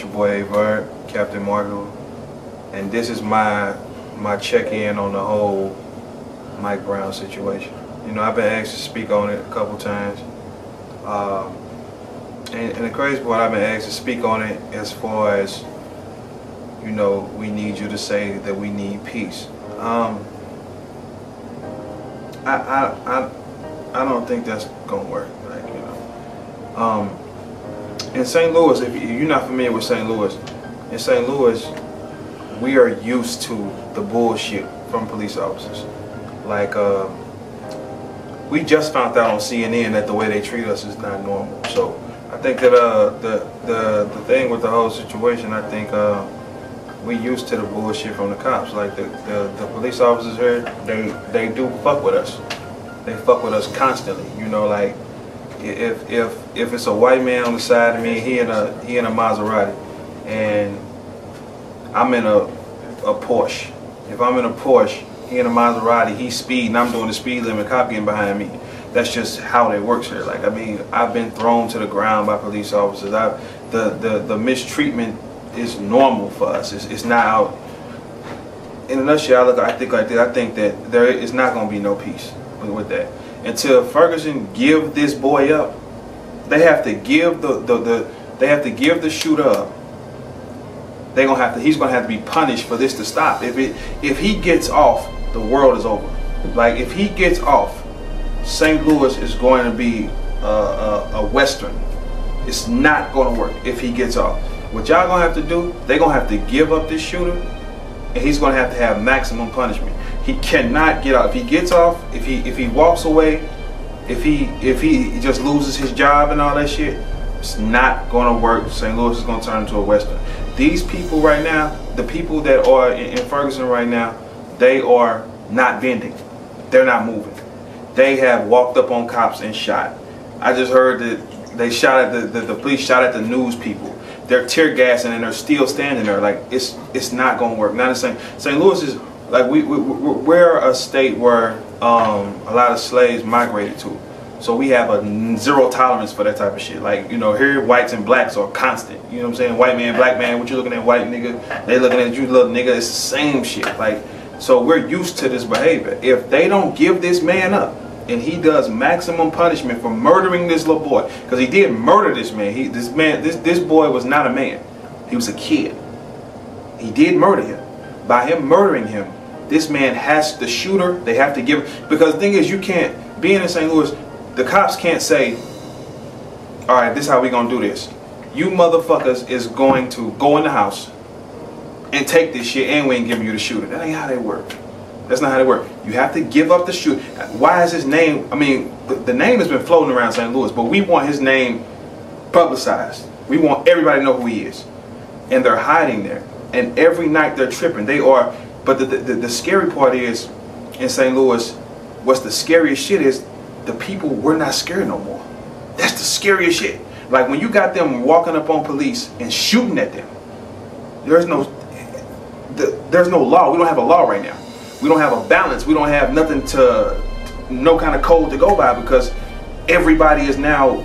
your boy AYEVERB, Captain Marvel, and this is my check-in on the whole Mike Brown situation. You know, I've been asked to speak on it a couple times, and the crazy part, I've been asked to speak on it as far as, you know, we need you to say that we need peace. I don't think that's gonna work. Like, you know, in St. Louis, if you're not familiar with St. Louis, in St. Louis, we are used to the bullshit from police officers. Like, we just found out on CNN that the way they treat us is not normal. So I think that the thing with the whole situation, I think we used to the bullshit from the cops. Like the police officers here, they do fuck with us. They fuck with us constantly. You know, like if it's a white man on the side of me, he in a Maserati, and I'm in a Porsche. If I'm in a Porsche, he in a Maserati, he's speeding, I'm doing the speed limit, cop getting behind me. That's just how it works here. Like, I mean, I've been thrown to the ground by police officers. The mistreatment is normal for us. It's not out. In a nutshell, I think like that. I think that there is not going to be no peace with that until Ferguson give this boy up. They have to give the shooter up. He's gonna have to be punished for this to stop. If he gets off, the world is over. Like, if he gets off, St. Louis is going to be a Western. It's not going to work if he gets off. What y'all gonna have to do? They're gonna have to give up this shooter, and he's gonna have to have maximum punishment. He cannot get off. If he gets off, if he walks away, if he just loses his job and all that shit, it's not gonna work. St. Louis is gonna turn into a Western. These people right now, the people that are in Ferguson right now, they are not bending. They're not moving. They have walked up on cops and shot. I just heard that they shot at the police shot at the news people. They're tear gassing and they're still standing there. Like, it's not gonna work. Not the same. St. Louis is like we're a state where a lot of slaves migrated to. So we have a zero tolerance for that type of shit. Like, you know, here whites and blacks are constant. You know what I'm saying? White man, black man, what you looking at, white nigga, they looking at you, little nigga. It's the same shit. Like, so we're used to this behavior. If they don't give this man up and he does maximum punishment for murdering this little boy, because he did murder this man. This boy was not a man. He was a kid. He did murder him. By him murdering him, this man has the shooter. They have to give, because the thing is, you can't, being in St. Louis, the cops can't say, all right, this is how we gonna do this. You motherfuckers is going to go in the house and take this shit, and we ain't giving you the shooter. That ain't how they work. That's not how they work. You have to give up the shooter. Why is his name, I mean, the name has been floating around St. Louis, but we want his name publicized. We want everybody to know who he is. And they're hiding there. And every night they're tripping. They are, but the scary part is, in St. Louis, what's the scariest shit is, the people were not scared no more. That's the scariest shit. Like, when you got them walking up on police and shooting at them, there's no law. We don't have a law right now. We don't have a balance. We don't have nothing no kind of code to go by, because everybody is now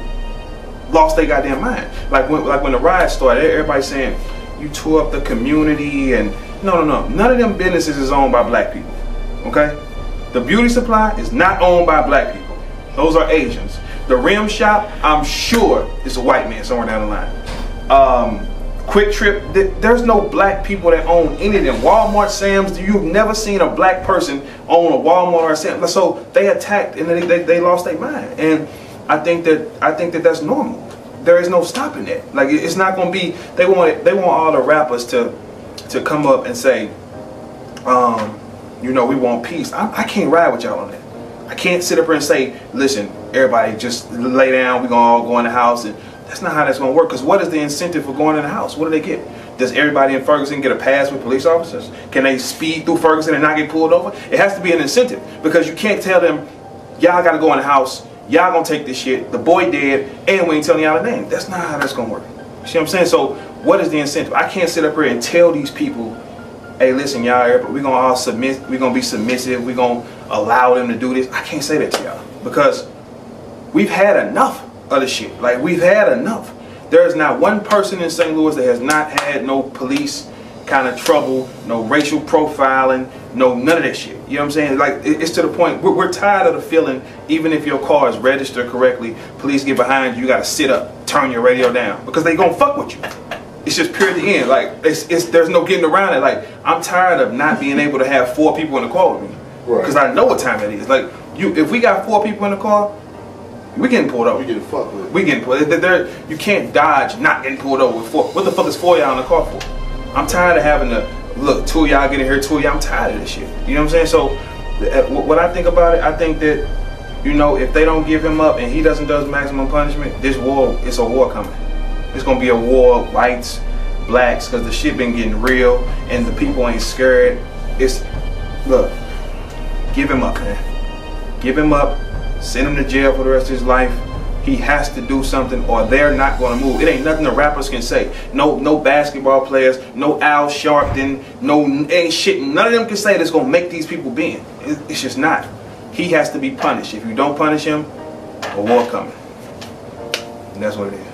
lost their goddamn mind. Like when the riot started, everybody's saying you tore up the community, and no. None of them businesses is owned by black people. Okay? The beauty supply is not owned by black people. Those are Asians. The rim shop, I'm sure, is a white man somewhere down the line. Quick Trip, there's no black people that own any of them. Walmart, Sam's, you've never seen a black person own a Walmart or a Sam's. So they attacked and they lost their mind. And I think that that's normal. There is no stopping that. Like, it's not gonna be. They want all the rappers to come up and say, you know, we want peace. I can't ride with y'all on that. I can't sit up here and say, listen, everybody just lay down, we're gonna all go in the house. And that's not how that's gonna work, because what is the incentive for going in the house? What do they get? Does everybody in Ferguson get a pass with police officers? Can they speed through Ferguson and not get pulled over? It has to be an incentive, because you can't tell them, y'all gotta go in the house, y'all gonna take this shit, the boy dead, and we ain't telling y'all the name. That's not how that's gonna work. See what I'm saying? So what is the incentive? I can't sit up here and tell these people, hey, listen, y'all, we're gonna all submit, we're gonna be submissive, we're gonna allow them to do this. I can't say that to y'all, because we've had enough of the shit. Like, we've had enough. There is not one person in St. Louis that has not had no police kind of trouble, no racial profiling, no none of that shit. You know what I'm saying? Like, it's to the point, we're tired of the feeling, even if your car is registered correctly, police get behind you, you gotta sit up, turn your radio down, because they gonna fuck with you. It's just period the end. Like, there's no getting around it. Like, I'm tired of not being able to have 4 people in the car with me, because I know what time it is. Like, if we got 4 people in the car, we getting pulled over. We getting fucked with. We getting pulled. You can't dodge not getting pulled over with 4. What the fuck is 4 y'all in the car for? I'm tired of having to look, 2 of y'all getting here, 2 of y'all. I'm tired of this shit. You know what I'm saying? So, what I think about it, I think that, you know, if they don't give him up and he doesn't do his maximum punishment, this war, it's a war coming. It's gonna be a war of whites, blacks, because the shit been getting real and the people ain't scared. Look, give him up, man. Give him up. Send him to jail for the rest of his life. He has to do something or they're not going to move. It ain't nothing the rappers can say. No basketball players, no Al Sharpton, ain't shit. None of them can say that's going to make these people bend. It's just not. He has to be punished. If you don't punish him, a war coming. And that's what it is.